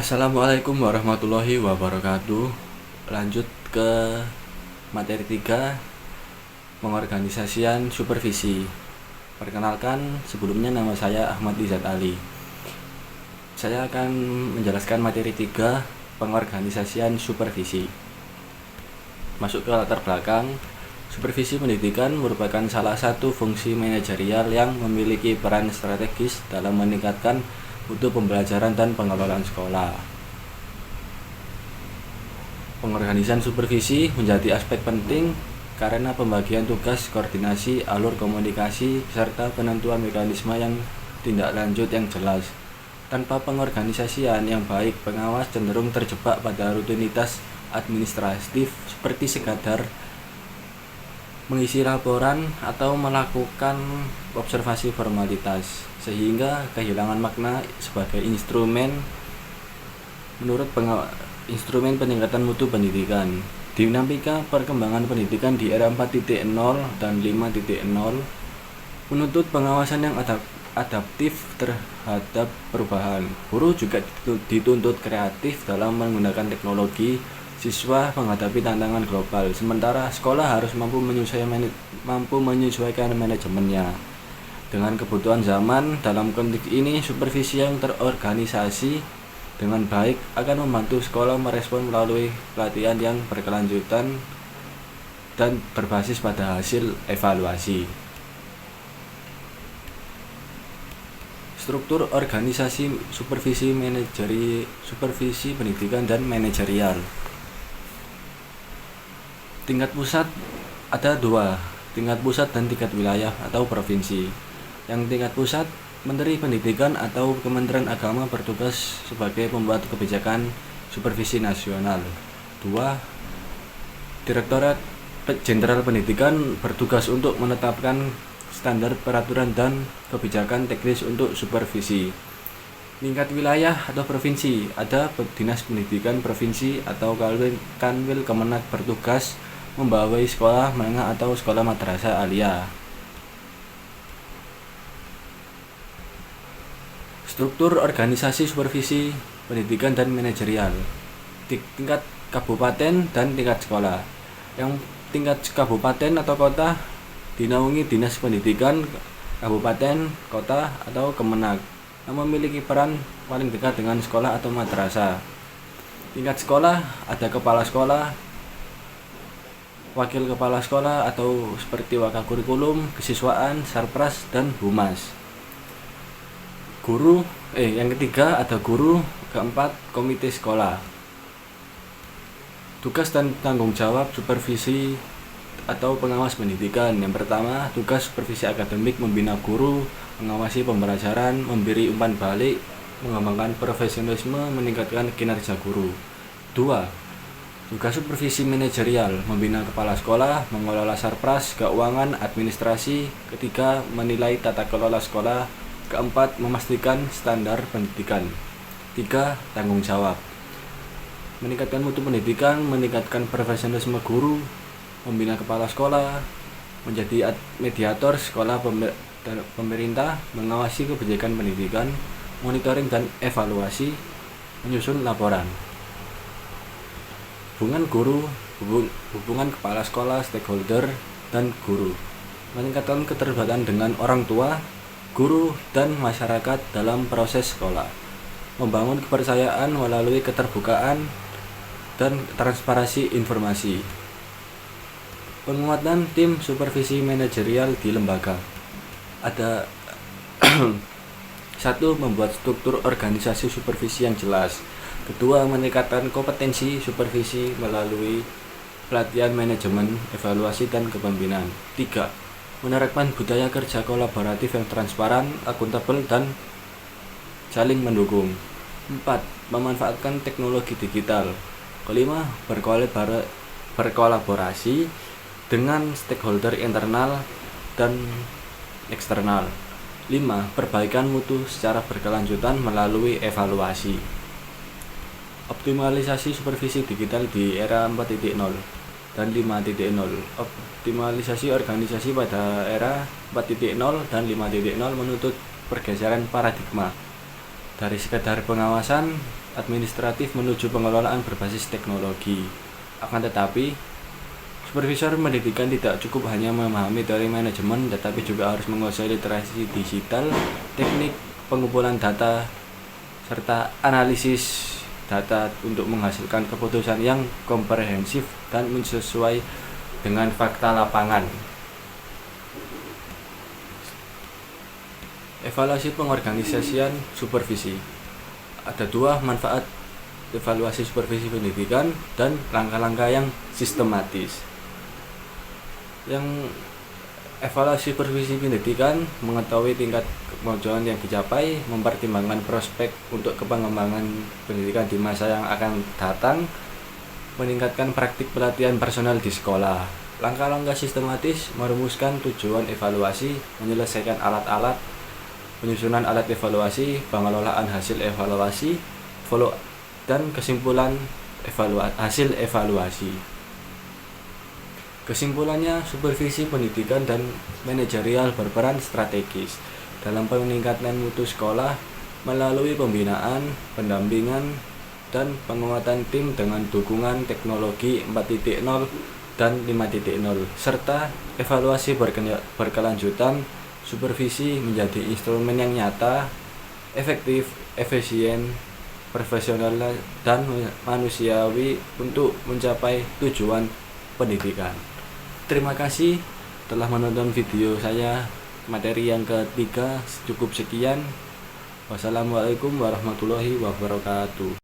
Assalamualaikum warahmatullahi wabarakatuh. Lanjut ke materi 3, pengorganisasian supervisi. Perkenalkan, sebelumnya nama saya Ahmad Izat Ali. Saya akan menjelaskan materi 3, pengorganisasian supervisi. Masuk ke latar belakang, supervisi pendidikan merupakan salah satu fungsi manajerial yang memiliki peran strategis dalam meningkatkan mutu pembelajaran dan pengelolaan sekolah. Pengorganisasian supervisi menjadi aspek penting karena pembagian tugas, koordinasi, alur komunikasi, serta penentuan mekanisme yang tindak lanjut yang jelas. Tanpa pengorganisasian yang baik, pengawas cenderung terjebak pada rutinitas administratif seperti sekadar mengisi laporan atau melakukan observasi formalitas, sehingga kehilangan makna sebagai instrumen peningkatan mutu pendidikan. Dinamika perkembangan pendidikan di era 4.0 dan 5.0 menuntut pengawasan yang adaptif terhadap perubahan. Guru juga dituntut kreatif dalam menggunakan teknologi. Siswa menghadapi tantangan global, sementara sekolah harus mampu menyesuaikan manajemennya dengan kebutuhan zaman. Dalam konteks ini, supervisi yang terorganisasi dengan baik akan membantu sekolah merespon melalui pelatihan yang berkelanjutan dan berbasis pada hasil evaluasi. Struktur organisasi supervisi pendidikan dan manajerial. Tingkat pusat ada dua, tingkat pusat dan tingkat wilayah atau provinsi. Yang tingkat pusat, Menteri Pendidikan atau Kementerian Agama bertugas sebagai pembuat kebijakan supervisi nasional. 2. Direktorat Jenderal Pendidikan bertugas untuk menetapkan standar peraturan dan kebijakan teknis untuk supervisi. Tingkat wilayah atau provinsi, ada Dinas Pendidikan Provinsi atau Kanwil Kemenak bertugas membawahi sekolah menengah atau sekolah madrasah aliyah. Struktur organisasi supervisi pendidikan dan manajerial. Tingkat kabupaten dan tingkat sekolah. Yang tingkat kabupaten atau kota dinaungi Dinas Pendidikan Kabupaten, Kota, atau Kemenak yang memiliki peran paling dekat dengan sekolah atau madrasah. Tingkat sekolah ada kepala sekolah, wakil kepala sekolah atau seperti wakakurikulum, kesiswaan, sarpras, dan humas. Yang ketiga ada guru, keempat komite sekolah. Tugas dan tanggung jawab supervisi atau pengawas pendidikan. Yang pertama, tugas supervisi akademik membina guru, mengawasi pembelajaran, memberi umpan balik, mengembangkan profesionalisme, meningkatkan kinerja guru. 2. Tugas supervisi manajerial, membina kepala sekolah, mengelola sarpras, keuangan, administrasi. Ketiga, menilai tata kelola sekolah. Keempat, memastikan standar pendidikan. 3. Tanggung jawab, meningkatkan mutu pendidikan, meningkatkan profesionalisme guru, membina kepala sekolah, menjadi mediator sekolah pemerintah, mengawasi kebijakan pendidikan, monitoring dan evaluasi, menyusun laporan. Hubungan guru, hubungan kepala sekolah, stakeholder, dan guru. Meningkatkan keterlibatan dengan orang tua, guru, dan masyarakat dalam proses sekolah. Membangun kepercayaan melalui keterbukaan dan transparansi informasi. Penguatan tim supervisi manajerial di lembaga. Ada 1. Membuat struktur organisasi supervisi yang jelas. Kedua, meningkatkan kompetensi supervisi melalui pelatihan manajemen, evaluasi, dan kepemimpinan. 3. Menerapkan budaya kerja kolaboratif yang transparan, akuntabel, dan saling mendukung. 4. Memanfaatkan teknologi digital. 5. Berkolaborasi dengan stakeholder internal dan eksternal. 5. Perbaikan mutu secara berkelanjutan melalui evaluasi. Optimalisasi supervisi digital di era 4.0 dan 5.0. Optimalisasi organisasi pada era 4.0 dan 5.0 menuntut pergeseran paradigma dari sekedar pengawasan administratif menuju pengelolaan berbasis teknologi. Akan tetapi, supervisor pendidikan tidak cukup hanya memahami teori manajemen, tetapi juga harus menguasai literasi digital, teknik pengumpulan data, serta analisis data untuk menghasilkan keputusan yang komprehensif dan sesuai dengan fakta lapangan. Evaluasi pengorganisasian supervisi. Ada dua manfaat evaluasi supervisi pendidikan dan langkah-langkah yang sistematis. Yang evaluasi supervisi pendidikan mengetahui tingkat kemajuan yang dicapai, mempertimbangkan prospek untuk pengembangan pendidikan di masa yang akan datang, meningkatkan praktik pelatihan personal di sekolah. Langkah-langkah sistematis merumuskan tujuan evaluasi, menyelesaikan alat-alat, penyusunan alat evaluasi, pengelolaan hasil evaluasi, follow dan kesimpulan hasil evaluasi. Kesimpulannya, supervisi pendidikan dan manajerial berperan strategis dalam peningkatan mutu sekolah melalui pembinaan, pendampingan, dan penguatan tim dengan dukungan teknologi 4.0 dan 5.0 serta evaluasi berkelanjutan. Supervisi menjadi instrumen yang nyata, efektif, efisien, profesional, dan manusiawi untuk mencapai tujuan pendidikan. Terima kasih telah menonton video saya. Materi yang ketiga cukup sekian. Wassalamualaikum warahmatullahi wabarakatuh.